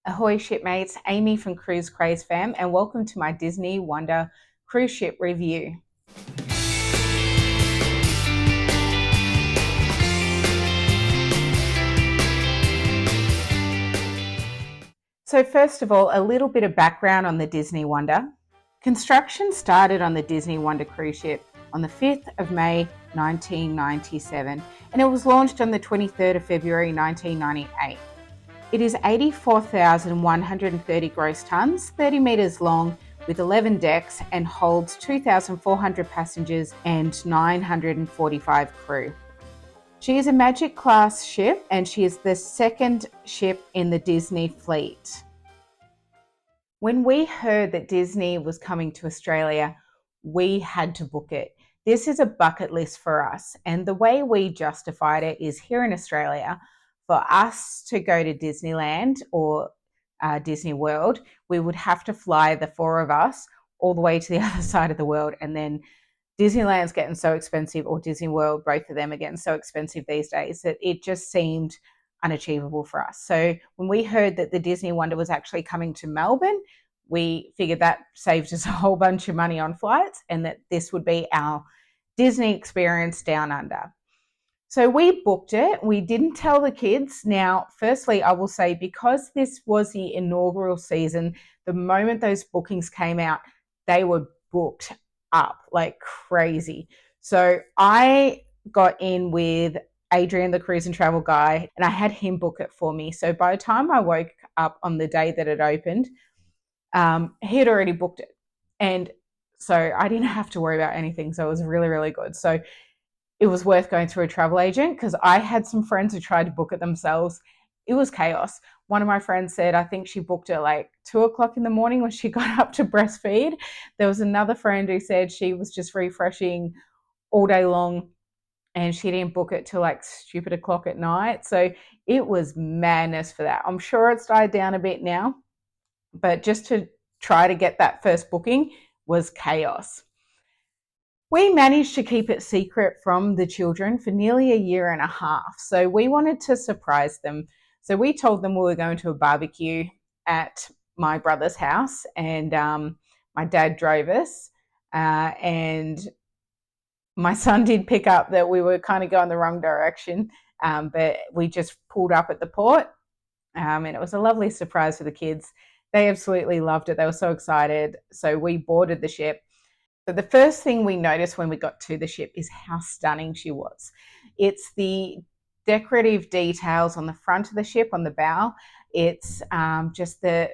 Ahoy shipmates, Amy from Cruise Craze Fam, and welcome to my Disney Wonder cruise ship review. So first of all, a little bit of background on the Disney Wonder. Construction started on the Disney Wonder cruise ship on the 5th of May 1997, and it was launched on the 23rd of February 1998. It is 84,130 gross tonnes, 30 metres long, with 11 decks, and holds 2,400 passengers and 945 crew. She is a Magic class ship, and she is the second ship in the Disney fleet. When we heard that Disney was coming to Australia, we had to book it. This is a bucket list for us, and the way we justified it is here in Australia, for us to go to Disneyland or Disney World, we would have to fly the four of us all the way to the other side of the world, and then Disneyland's getting so expensive, or Disney World, both of them are getting so expensive these days that it just seemed unachievable for us. So when we heard that the Disney Wonder was actually coming to Melbourne, we figured that saved us a whole bunch of money on flights, and that this would be our Disney experience down under. So we booked it. We didn't tell the kids. Now, firstly, I will say, because this was the inaugural season, the moment those bookings came out, they were booked up like crazy. So I got in with Adrian, the cruise and travel guy, and I had him book it for me. So by the time I woke up on the day that it opened, he had already booked it. And so I didn't have to worry about anything. So it was really, really good. So it was worth going through a travel agent, because I had some friends who tried to book it themselves. It was chaos. One of my friends said, I think she booked it like 2 o'clock in the morning when she got up to breastfeed. There was another friend who said she was just refreshing all day long, and she didn't book it till like stupid o'clock at night. So it was madness for that. I'm sure it's died down a bit now, but just to try to get that first booking was chaos. We managed to keep it secret from the children for nearly a year and a half. So we wanted to surprise them. So we told them we were going to a barbecue at my brother's house, and my dad drove us. And my son did pick up that we were kind of going the wrong direction, but we just pulled up at the port, and it was a lovely surprise for the kids. They absolutely loved it. They were so excited. So we boarded the ship. So the first thing we noticed when we got to the ship is how stunning she was. It's the decorative details on the front of the ship, on the bow. It's just the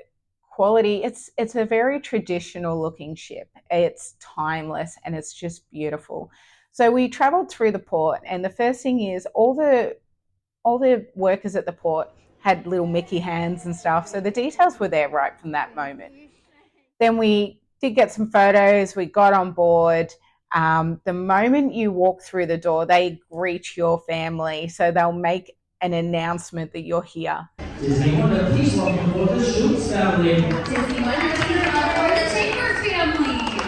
quality. It's a very traditional looking ship. It's timeless, and it's just beautiful. So we traveled through the port, and the first thing is all the workers at the port had little Mickey hands and stuff. So the details were there right from that moment. Then we did get some photos. We got on board. The moment you walk through the door, they greet your family. So they'll make an announcement that you're here. Disney Wonder, please welcome aboard the Schultz family. Disney Wonder, please welcome the Chamber family.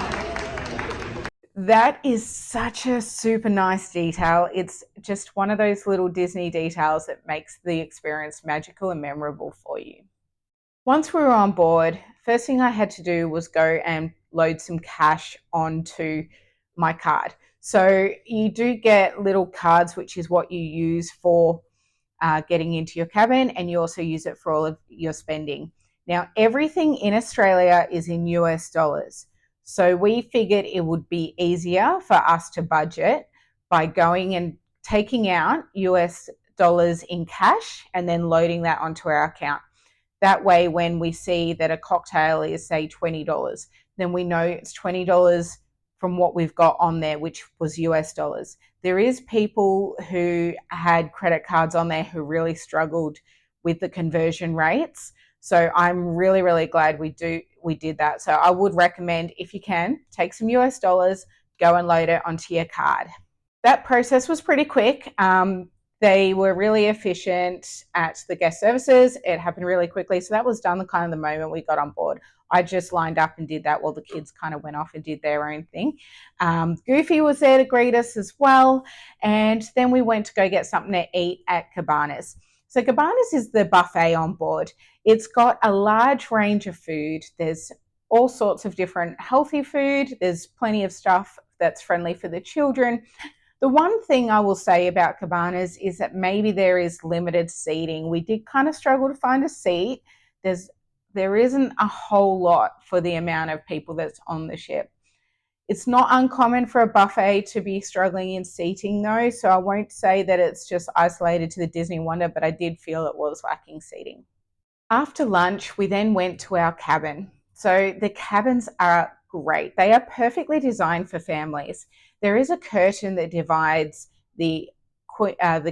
That is such a super nice detail. It's just one of those little Disney details that makes the experience magical and memorable for you. Once we were on board, first thing I had to do was go and load some cash onto my card. So you do get little cards, which is what you use for getting into your cabin, and you also use it for all of your spending. Now, everything in Australia is in US dollars. So we figured it would be easier for us to budget by going and taking out US dollars in cash and then loading that onto our account. That way, when we see that a cocktail is, say, $20, then we know it's $20 from what we've got on there, which was US dollars. There is people who had credit cards on there who really struggled with the conversion rates. So I'm really, really glad we did that. So I would recommend, if you can, take some US dollars, go and load it onto your card. That process was pretty quick. They were really efficient at the guest services. It happened really quickly. So that was done kind of the moment we got on board. I just lined up and did that while the kids kind of went off and did their own thing. Goofy was there to greet us as well. And then we went to go get something to eat at Cabanas. So Cabanas is the buffet on board. It's got a large range of food. There's all sorts of different healthy food. There's plenty of stuff that's friendly for the children. The one thing I will say about Cabanas is that maybe there is limited seating. We did kind of struggle to find a seat. There isn't a whole lot for the amount of people that's on the ship. It's not uncommon for a buffet to be struggling in seating though, so I won't say that it's just isolated to the Disney Wonder, but I did feel it was lacking seating. After lunch, we then went to our cabin. So the cabins are great. They are perfectly designed for families. There is a curtain that divides the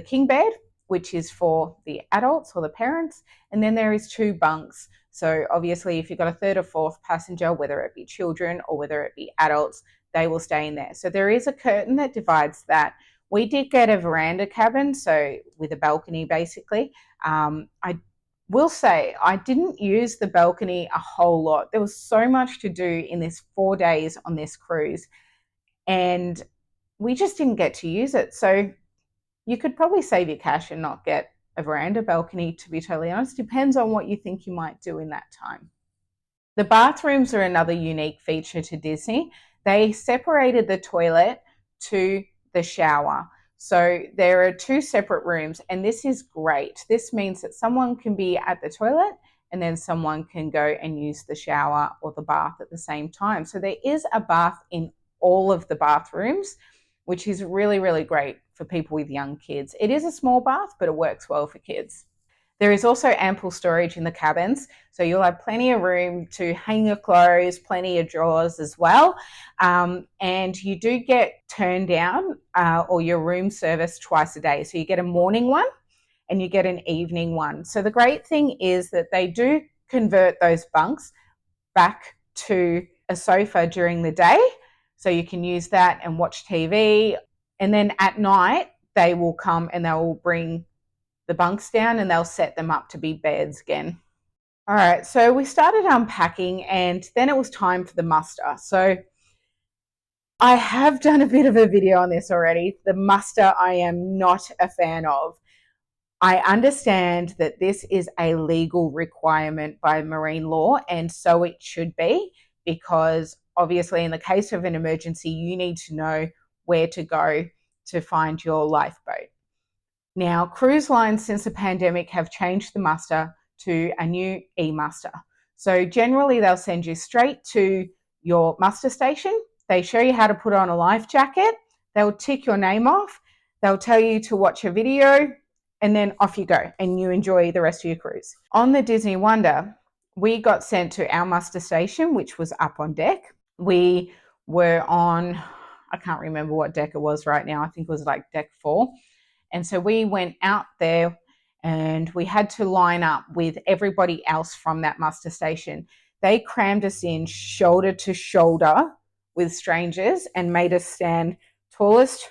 king bed, which is for the adults or the parents, and then there is two bunks. So obviously, if you've got a third or fourth passenger, whether it be children or whether it be adults, they will stay in there. So there is a curtain that divides that. We did get a veranda cabin, so with a balcony basically. I will say I didn't use the balcony a whole lot. There was so much to do in this 4 days on this cruise, and we just didn't get to use it. So you could probably save your cash and not get a veranda balcony, to be totally honest. Depends on what you think you might do in that time. The bathrooms are another unique feature to Disney. They separated the toilet to the shower. So there are two separate rooms, and this is great. This means that someone can be at the toilet and then someone can go and use the shower or the bath at the same time. So there is a bath in all of the bathrooms, which is really, really great for people with young kids. It is a small bath, but it works well for kids. There is also ample storage in the cabins, so you'll have plenty of room to hang your clothes, plenty of drawers as well. And you do get turned down or your room service twice a day. So you get a morning one and you get an evening one. So the great thing is that they do convert those bunks back to a sofa during the day. So you can use that and watch TV. And then at night, they will come and they will bring the bunks down and they'll set them up to be beds again. All right, so we started unpacking and then it was time for the muster. So I have done a bit of a video on this already. The muster I am not a fan of. I understand that this is a legal requirement by marine law, and so it should be, because obviously in the case of an emergency, you need to know where to go to find your lifeboat. Now, cruise lines since the pandemic have changed the muster to a new e-muster. So generally they'll send you straight to your muster station. They show you how to put on a life jacket. They'll tick your name off. They'll tell you to watch a video, and then off you go and you enjoy the rest of your cruise. On the Disney Wonder, we got sent to our muster station, which was up on deck. We were on, I can't remember what deck it was right now. I think it was like deck 4. And so we went out there and we had to line up with everybody else from that muster station. They crammed us in shoulder to shoulder with strangers and made us stand tallest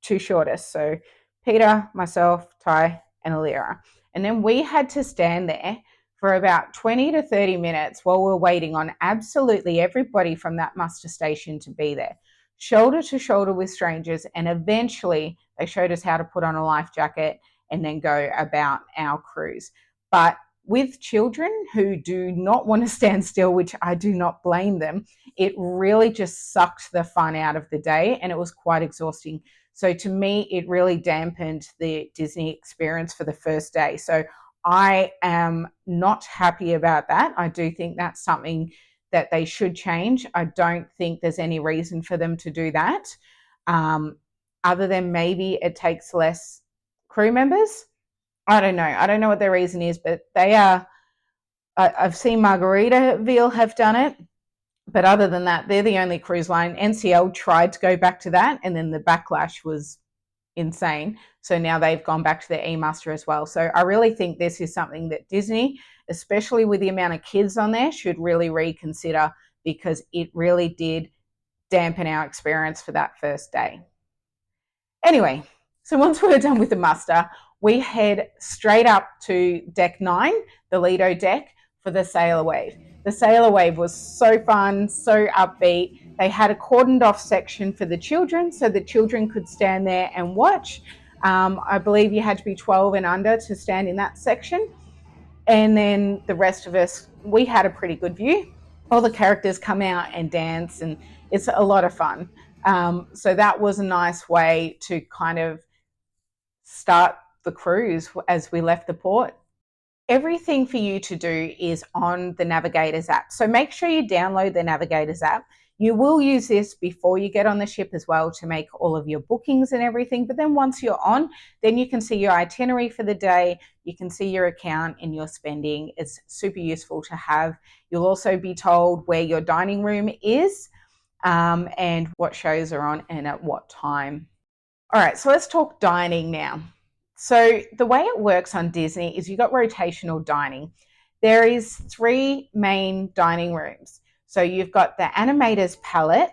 to shortest. So Peter, myself, Ty, and Alira. And then we had to stand there for about 20 to 30 minutes while we were waiting on absolutely everybody from that muster station to be there, shoulder to shoulder with strangers. And eventually they showed us how to put on a life jacket and then go about our cruise. But with children who do not want to stand still, which I do not blame them, it really just sucked the fun out of the day and it was quite exhausting. So to me, it really dampened the Disney experience for the first day. So I am not happy about that. I do think that's something that they should change. I don't think there's any reason for them to do that, other than maybe it takes less crew members. I don't know. I don't know what their reason is, but they are. I've seen Margaritaville have done it, but other than that, they're the only cruise line. NCL tried to go back to that, and then the backlash was insane. So now they've gone back to their e-muster as well. So I really think this is something that Disney, especially with the amount of kids on there, should really reconsider, because it really did dampen our experience for that first day. Anyway, so once we were done with the muster, we head straight up to deck 9, the Lido deck, for the Sailor Wave. The Sailor Wave was so fun, so upbeat. They had a cordoned off section for the children so the children could stand there and watch. I believe you had to be 12 and under to stand in that section. And then the rest of us, we had a pretty good view. All the characters come out and dance, and it's a lot of fun. So that was a nice way to kind of start the cruise as we left the port. Everything for you to do is on the Navigators app. So make sure you download the Navigators app. You will use this before you get on the ship as well to make all of your bookings and everything. But then once you're on, then you can see your itinerary for the day. You can see your account and your spending. It's super useful to have. You'll also be told where your dining room is and what shows are on and at what time. All right, so let's talk dining now. So the way it works on Disney is you've got rotational dining. There is 3 main dining rooms. So you've got the Animator's Palette,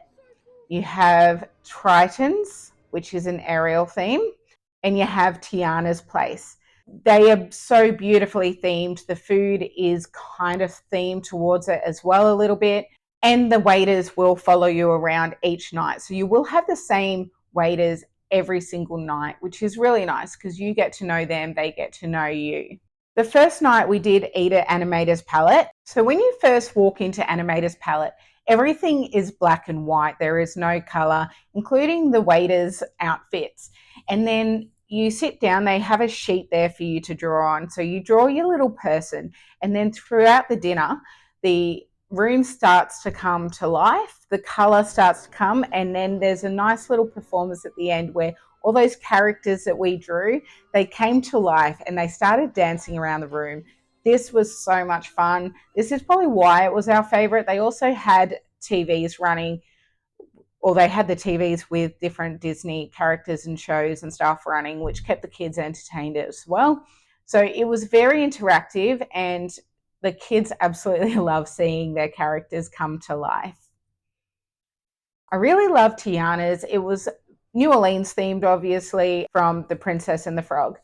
you have Triton's, which is an aerial theme, and you have Tiana's Place. They are so beautifully themed. The food is kind of themed towards it as well a little bit. And the waiters will follow you around each night. So you will have the same waiters every single night, which is really nice because you get to know them, they get to know you. The first night we did eat at Animator's Palette. So when you first walk into Animator's Palette, everything is black and white. There is no color, including the waiters' outfits. And then you sit down, they have a sheet there for you to draw on. So you draw your little person, and then throughout the dinner, the room starts to come to life, the color starts to come, and then there's a nice little performance at the end where all those characters that we drew, they came to life and they started dancing around the room. This was so much fun. This is probably why it was our favorite. They also had TVs running, or they had the TVs with different Disney characters and shows and stuff running, which kept the kids entertained as well. So it was very interactive, and the kids absolutely love seeing their characters come to life. I really loved Tiana's. It was New Orleans themed, obviously, from The Princess and the Frog.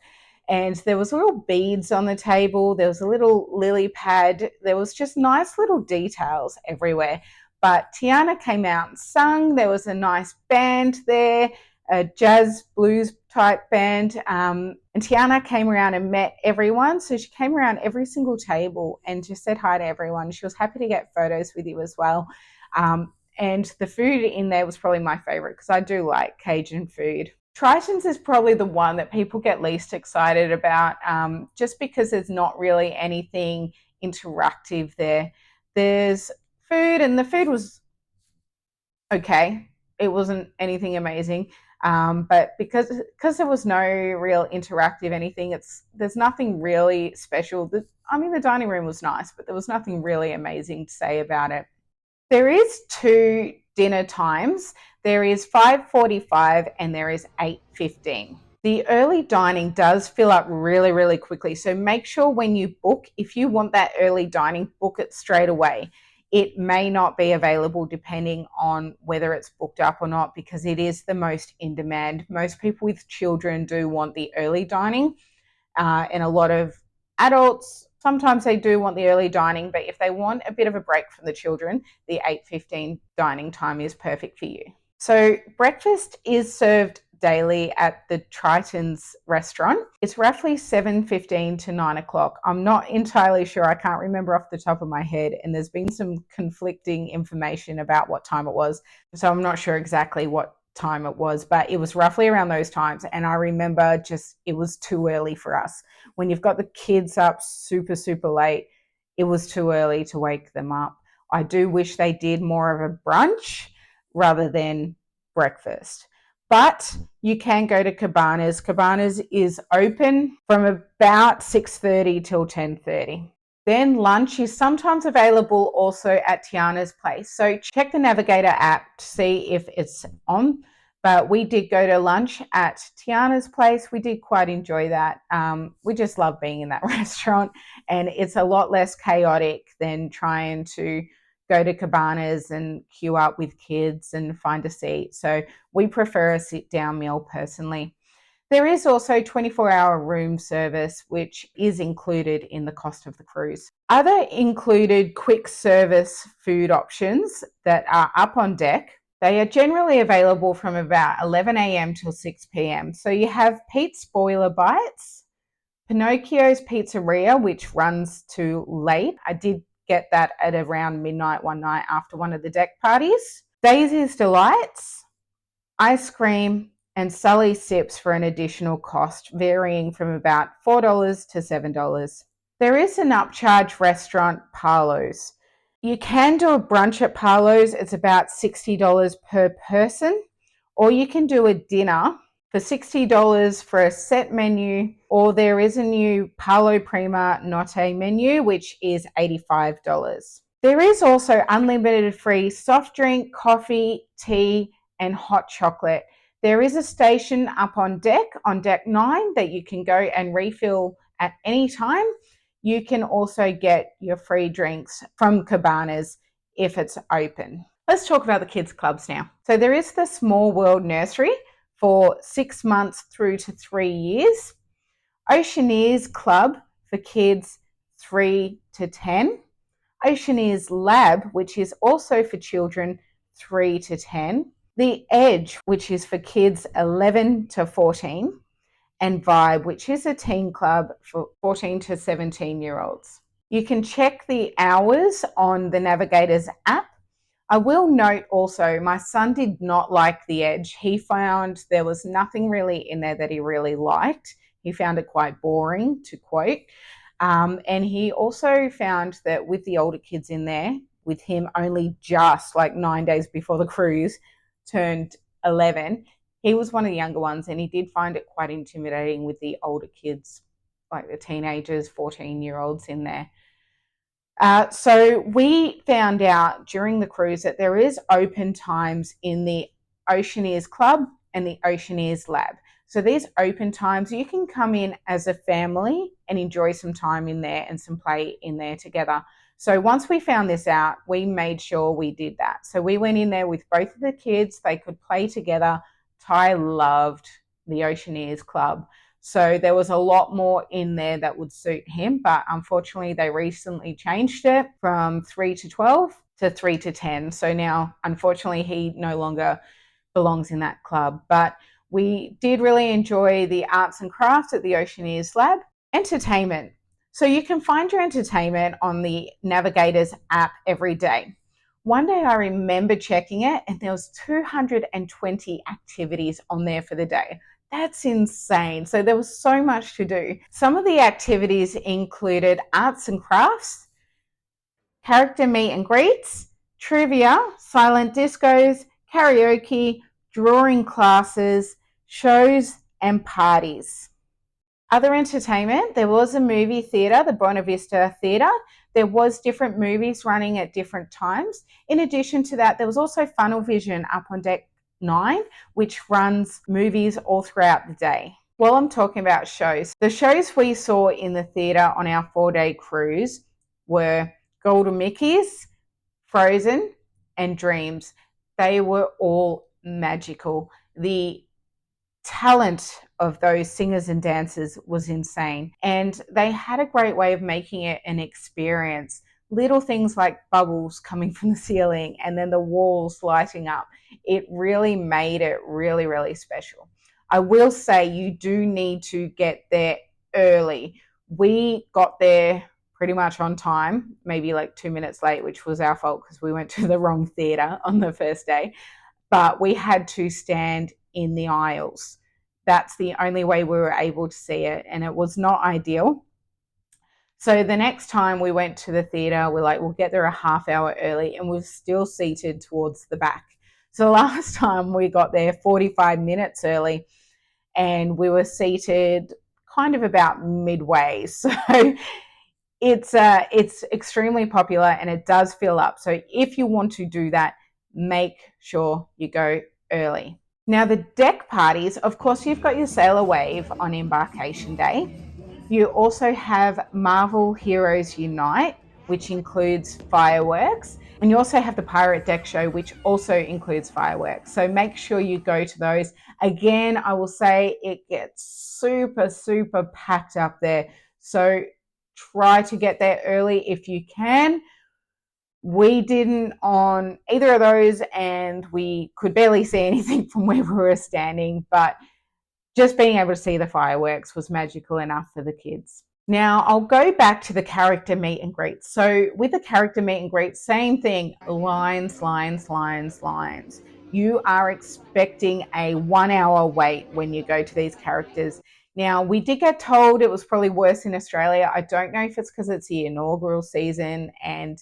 And there was little beads on the table. There was a little lily pad. There was just nice little details everywhere. But Tiana came out and sung. There was a nice band there, a jazz blues type band. And Tiana came around and met everyone. So she came around every single table and just said hi to everyone. She was happy to get photos with you as well. And the food in there was probably my favorite because I do like Cajun food. Triton's is probably the one that people get least excited about, just because there's not really anything interactive there. There's food, and the food was okay. It wasn't anything amazing, but because there was no real interactive anything, there's nothing really special. The dining room was nice, but there was nothing really amazing to say about it. There is 2 dinner times. There is 5:45 and there is 8:15. The early dining does fill up really, really quickly. So make sure when you book, if you want that early dining, book it straight away. It may not be available depending on whether it's booked up or not, because it is the most in demand. Most people with children do want the early dining, and a lot of adults, sometimes they do want the early dining, but if they want a bit of a break from the children, the 8:15 dining time is perfect for you. So breakfast is served daily at the Triton's restaurant. It's roughly 7:15 to 9 o'clock. I'm not entirely sure. I can't remember off the top of my head, and there's been some conflicting information about what time it was. So I'm not sure exactly what time it was, but it was roughly around those times. And I remember it was too early for us. When you've got the kids up super, super late, it was too early to wake them up. I do wish they did more of a brunch rather than breakfast. But you can go to Cabanas. Cabanas is open from about 6:30 till 10:30. Then lunch is sometimes available also at Tiana's Place. So check the Navigator app to see if it's on. But we did go to lunch at Tiana's Place. We did quite enjoy that. We just love being in that restaurant, and it's a lot less chaotic than trying to go to Cabanas and queue up with kids and find a seat. So we prefer a sit-down meal personally. There is also 24-hour room service, which is included in the cost of the cruise. Other included quick service food options that are up on deck, They are generally available from about 11 a.m. till 6 p.m. So you have Pete's Boiler Bites, Pinocchio's Pizzeria, which runs to late. I did get that at around midnight one night after one of the deck parties. Daisy's Delights, ice cream, and Sully Sips for an additional cost, varying from about $4 to $7. There is an upcharge restaurant, Parlo's. You can do a brunch at Parlo's. It's about $60 per person, or you can do a dinner for $60 for a set menu, or there is a new Parlo Prima Notte menu, which is $85. There is also unlimited free soft drink, coffee, tea, and hot chocolate. There is a station up on deck 9, that you can go and refill at any time. You can also get your free drinks from Cabanas if it's open. Let's talk about the kids' clubs now. So there is the Small World Nursery for 6 months through to 3 years. Oceaneers Club for kids 3 to 10. Oceaneers Lab, which is also for children 3 to 10. The Edge, which is for kids 11 to 14. And Vibe, which is a teen club for 14 to 17-year-olds. You can check the hours on the Navigators app. I will note also, my son did not like the Edge. He found there was nothing really in there that he really liked. He found it quite boring, to quote. And he also found that with the older kids in there, with him only just like 9 days before the cruise turned 11, he was one of the younger ones, and he did find it quite intimidating with the older kids, like the teenagers, 14-year-olds in there. So we found out during the cruise that there is open times in the Oceaneers Club and the Oceaneers Lab. So these open times, you can come in as a family and enjoy some time in there and some play in there together. So once we found this out, we made sure we did that. So we went in there with both of the kids. They could play together. Ty loved the Oceaneers Club. So there was a lot more in there that would suit him, but unfortunately they recently changed it from 3 to 12 to 3 to 10. So now, unfortunately, he no longer belongs in that club. But we did really enjoy the arts and crafts at the Oceaneers Lab. Entertainment. So you can find your entertainment on the Navigators app every day. One day I remember checking it and there was 220 activities on there for the day. That's insane. So there was so much to do. Some of the activities included arts and crafts, character meet and greets, trivia, silent discos, karaoke, drawing classes, shows, and parties. Other entertainment, there was a movie theatre, the Buena Vista Theatre. There was different movies running at different times. In addition to that, there was also Funnel Vision up on deck 9, which runs movies all throughout the day. While I'm talking about shows, the shows we saw in the theatre on our 4-day cruise were Golden Mickey's, Frozen, and Dreams. They were all magical. The talent of those singers and dancers was insane, and they had a great way of making it an experience. Little things like bubbles coming from the ceiling and then the walls lighting up, it really made it really, really special. I will say you do need to get there early. We got there pretty much on time, maybe like 2 minutes late, which was our fault because we went to the wrong theatre on the first day, but we had to stand in the aisles. That's the only way we were able to see it, and it was not ideal. So the next time we went to the theatre, we're like, we'll get there a half hour early, and we're still seated towards the back. So last time we got there 45 minutes early, and we were seated kind of about midway. So it's extremely popular, and it does fill up. So if you want to do that, make sure you go early. Now, the deck parties, of course, you've got your Sailor Wave on Embarkation Day. You also have Marvel Heroes Unite, which includes fireworks. And you also have the Pirate Deck Show, which also includes fireworks. So make sure you go to those. Again, I will say it gets super, super packed up there. So try to get there early if you can. We didn't on either of those, and we could barely see anything from where we were standing, but just being able to see the fireworks was magical enough for the kids. Now, I'll go back to the character meet and greet. So, with the character meet and greet, same thing, lines, lines, lines, lines. You are expecting a 1 hour wait when you go to these characters. Now, we did get told it was probably worse in Australia. I don't know if it's because it's the inaugural season and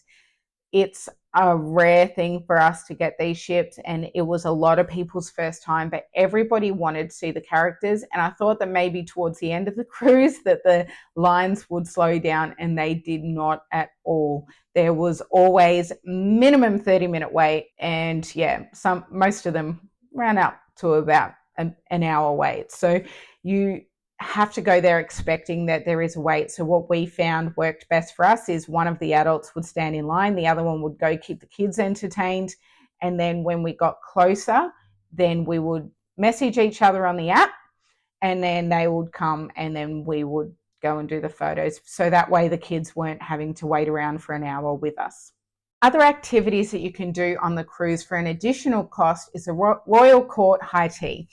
it's a rare thing for us to get these ships, and it was a lot of people's first time, but everybody wanted to see the characters. And I thought that maybe towards the end of the cruise that the lines would slow down, and they did not at all. There was always minimum 30-minute wait, and yeah, most of them ran up to about an hour wait. So you have to go there expecting that there is a wait. So what we found worked best for us is one of the adults would stand in line, the other one would go keep the kids entertained, and then when we got closer, then we would message each other on the app, and then they would come, and then we would go and do the photos. So that way the kids weren't having to wait around for an hour with us. Other activities that you can do on the cruise for an additional cost is a Royal Court high tea.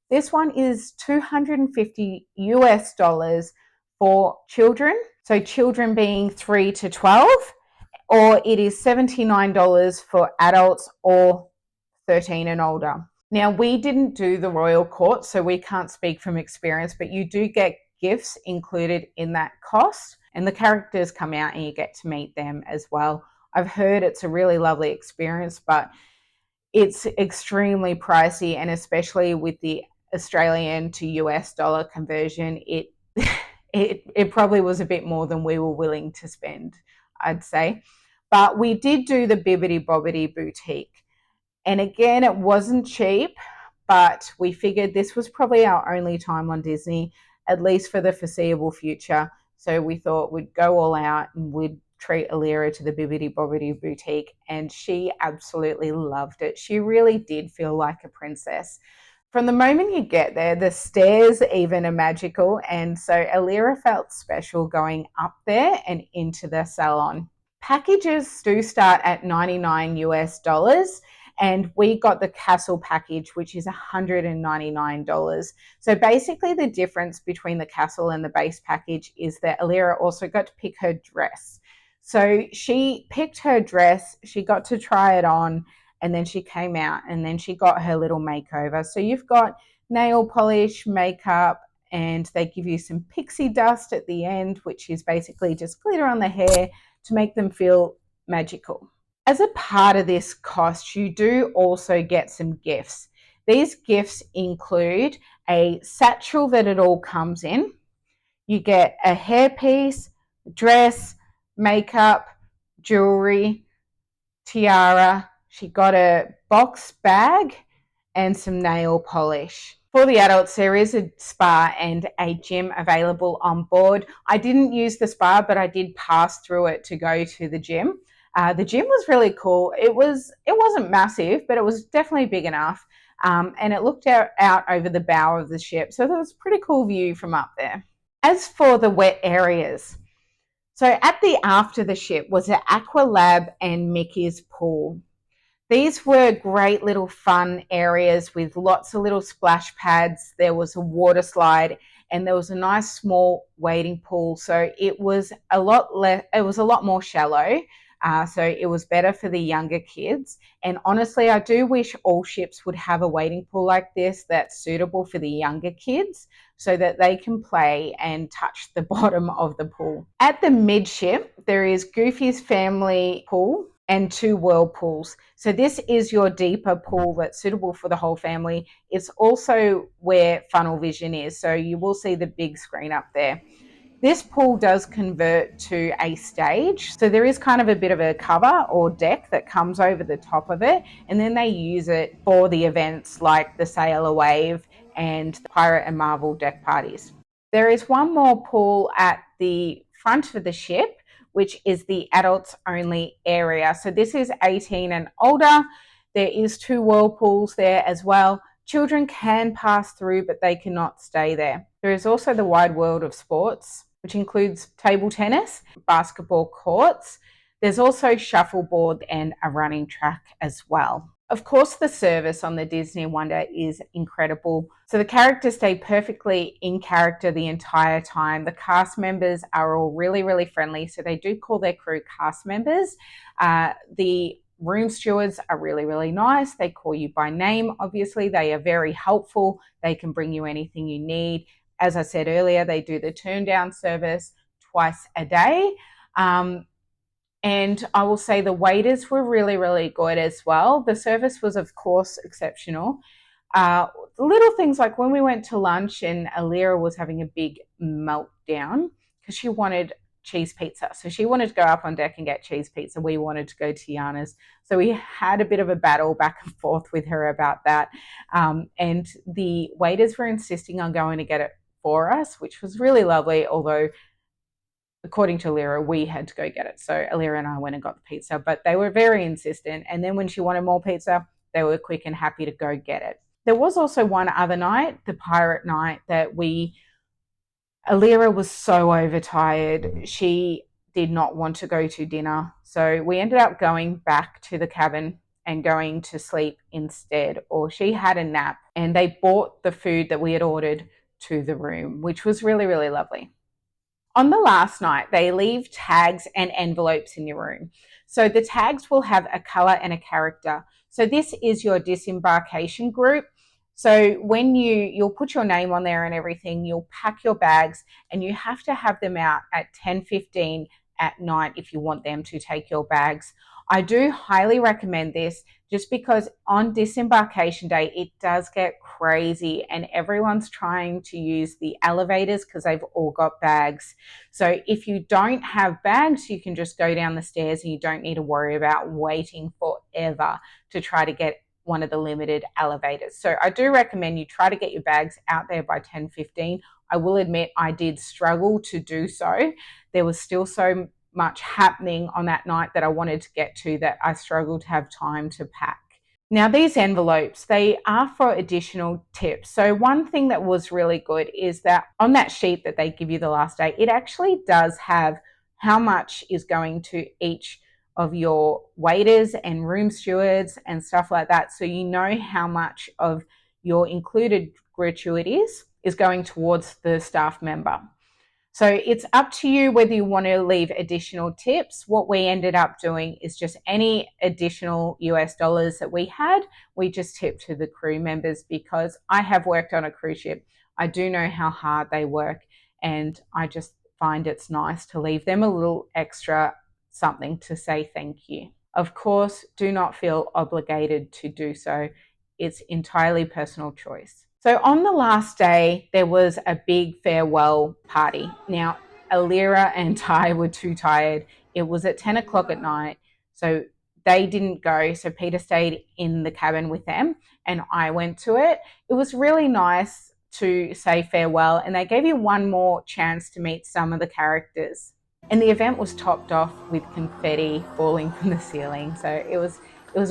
This one is $250 US for children. So children being 3 to 12, or it is $79 for adults or 13 and older. Now, we didn't do the Royal Court, so we can't speak from experience, but you do get gifts included in that cost, and the characters come out and you get to meet them as well. I've heard it's a really lovely experience, but it's extremely pricey, and especially with the Australian to US dollar conversion, it probably was a bit more than we were willing to spend, I'd say. But we did do the Bibbidi Bobbidi Boutique. And again, it wasn't cheap, but we figured this was probably our only time on Disney, at least for the foreseeable future. So we thought we'd go all out and we'd treat Alira to the Bibbidi Bobbidi Boutique, and she absolutely loved it. She really did feel like a princess. From the moment you get there, the stairs even are magical, and so Alira felt special going up there and into the salon. Packages do start at $99 US, and we got the castle package, which is $199. So basically the difference between the castle and the base package is that Alira also got to pick her dress. So she picked her dress, she got to try it on, and then she came out, and then she got her little makeover. So you've got nail polish, makeup, and they give you some pixie dust at the end, which is basically just glitter on the hair to make them feel magical. As a part of this cost, you do also get some gifts. These gifts include a satchel that it all comes in. You get a hairpiece, dress, makeup, jewelry, tiara. She got a box bag and some nail polish. For the adults, there is a spa and a gym available on board. I didn't use the spa, but I did pass through it to go to the gym. The gym was really cool. It wasn't massive, but it was definitely big enough. And it looked out over the bow of the ship. So there was a pretty cool view from up there. As for the wet areas, so at the aft of the ship was an Aqua Lab and Mickey's pool. These were great little fun areas with lots of little splash pads. There was a water slide, and there was a nice small wading pool. So it was a lot more shallow. So it was better for the younger kids. And honestly, I do wish all ships would have a wading pool like this that's suitable for the younger kids so that they can play and touch the bottom of the pool. At the midship, there is Goofy's family pool and 2 whirlpools. So this is your deeper pool that's suitable for the whole family. It's also where Funnel Vision is. So you will see the big screen up there. This pool does convert to a stage. So there is kind of a bit of a cover or deck that comes over the top of it. And then they use it for the events like the Sailor Wave and the Pirate and Marvel deck parties. There is one more pool at the front of the ship, which is the adults only area. So this is 18 and older. There is 2 whirlpools there as well. Children can pass through, but they cannot stay there. There is also the wide world of sports, which includes table tennis, basketball courts. There's also shuffleboard and a running track as well. Of course, the service on the Disney Wonder is incredible. So the characters stay perfectly in character the entire time. The cast members are all really, really friendly. So they do call their crew cast members. The room stewards are really, really nice. They call you by name, obviously. They are very helpful. They can bring you anything you need. As I said earlier, they do the turn down service twice a day. And I will say the waiters were really, really good as well. The service was, of course, exceptional. Little things like when we went to lunch and Alira was having a big meltdown because she wanted cheese pizza. So she wanted to go up on deck and get cheese pizza. We wanted to go to Yana's. So we had a bit of a battle back and forth with her about that. And the waiters were insisting on going to get it for us, which was really lovely, although according to Alira, we had to go get it. So Alira and I went and got the pizza, but they were very insistent. And then when she wanted more pizza, they were quick and happy to go get it. There was also one other night, the pirate night, that Alira was so overtired. She did not want to go to dinner. So we ended up going back to the cabin and going to sleep instead, or she had a nap and they brought the food that we had ordered to the room, which was really, really lovely. On the last night, they leave tags and envelopes in your room. So the tags will have a color and a character. So this is your disembarkation group. So when you'll put your name on there and everything, you'll pack your bags and you have to have them out at 10:15 at night if you want them to take your bags. I do highly recommend this just because on disembarkation day, it does get crazy and everyone's trying to use the elevators because they've all got bags. So if you don't have bags, you can just go down the stairs and you don't need to worry about waiting forever to try to get one of the limited elevators. So I do recommend you try to get your bags out there by 10:15. I will admit I did struggle to do so. There was still so much happening on that night that I wanted to get to that I struggled to have time to pack. Now, these envelopes, they are for additional tips. So one thing that was really good is that on that sheet that they give you the last day, it actually does have how much is going to each of your waiters and room stewards and stuff like that. So you know how much of your included gratuities is going towards the staff member. So it's up to you whether you want to leave additional tips. What we ended up doing is just any additional US dollars that we had, we just tipped to the crew members because I have worked on a cruise ship. I do know how hard they work and I just find it's nice to leave them a little extra something to say thank you. Of course, do not feel obligated to do so. It's entirely personal choice. So on the last day, there was a big farewell party. Now, Alira and Ty were too tired. It was at 10 o'clock at night. So they didn't go. So Peter stayed in the cabin with them and I went to it. It was really nice to say farewell and they gave you one more chance to meet some of the characters. And the event was topped off with confetti falling from the ceiling. So it was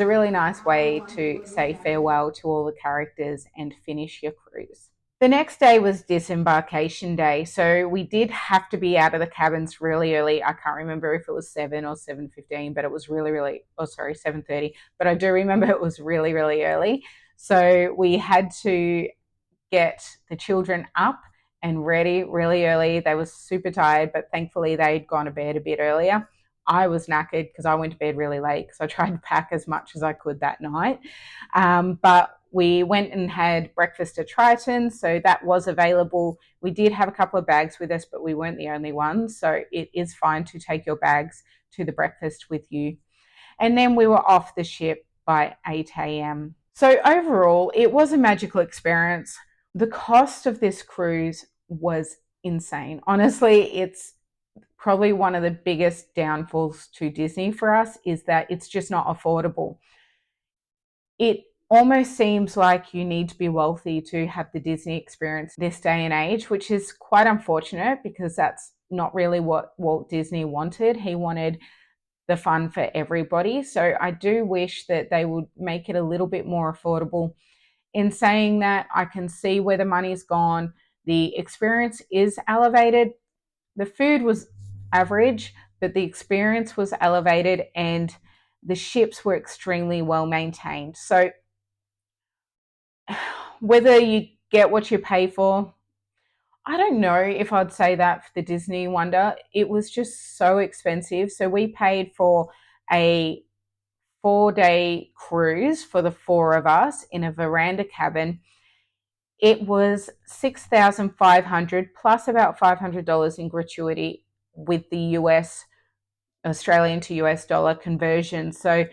a really nice way to say farewell to all the characters and finish your cruise. The next day was disembarkation day. So we did have to be out of the cabins really early. I can't remember if it was 7 or 7:15, but it was really, 7:30. But I do remember it was really, really early. So we had to get the children up and ready really early. They were super tired, but thankfully they'd gone to bed a bit earlier. I was knackered because I went to bed really late because I tried to pack as much as I could that night. But we went and had breakfast at Triton, so that was available. We did have a couple of bags with us, but we weren't the only ones. So it is fine to take your bags to the breakfast with you. And then we were off the ship by 8 a.m. So overall, it was a magical experience. The cost of this cruise was insane. Honestly, it's probably one of the biggest downfalls to Disney for us is that it's just not affordable. It almost seems like you need to be wealthy to have the Disney experience this day and age, which is quite unfortunate because that's not really what Walt Disney wanted. He wanted the fun for everybody. So I do wish that they would make it a little bit more affordable. In saying that, I can see where the money's gone. The experience is elevated. The food was average, but the experience was elevated and the ships were extremely well maintained. So whether you get what you pay for, I don't know if I'd say that for the Disney Wonder. It was just so expensive. So we paid for a 4-day cruise for the 4 of us in a veranda cabin. It was $6,500 plus about $500 in gratuity with the Australian to US dollar conversion. So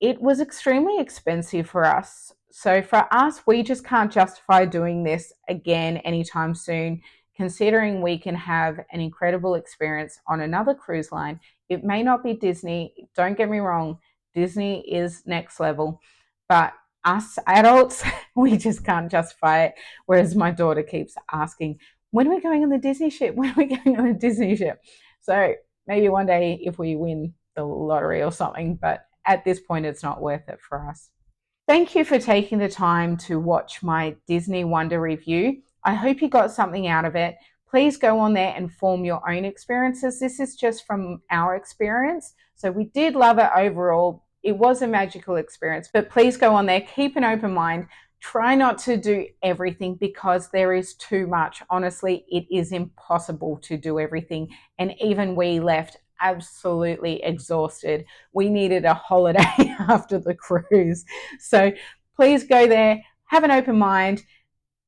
it was extremely expensive for us. So for us, we just can't justify doing this again anytime soon, considering we can have an incredible experience on another cruise line. It may not be Disney, don't get me wrong, Disney is next level, but us adults, we just can't justify it. Whereas my daughter keeps asking, when are we going on the Disney ship? When are we going on the Disney ship? So maybe one day if we win the lottery or something, but at this point, it's not worth it for us. Thank you for taking the time to watch my Disney Wonder review. I hope you got something out of it. Please go on there and form your own experiences. This is just from our experience. So we did love it overall. It was a magical experience, but please go on there, keep an open mind. Try not to do everything because there is too much. Honestly, it is impossible to do everything. And even we left absolutely exhausted. We needed a holiday after the cruise. So please go there, have an open mind,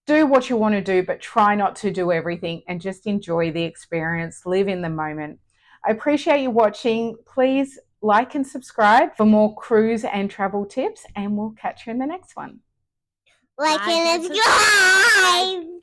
do what you want to do, but try not to do everything and just enjoy the experience, live in the moment. I appreciate you watching. Please like and subscribe for more cruise and travel tips, and we'll catch you in the next one. Like and subscribe.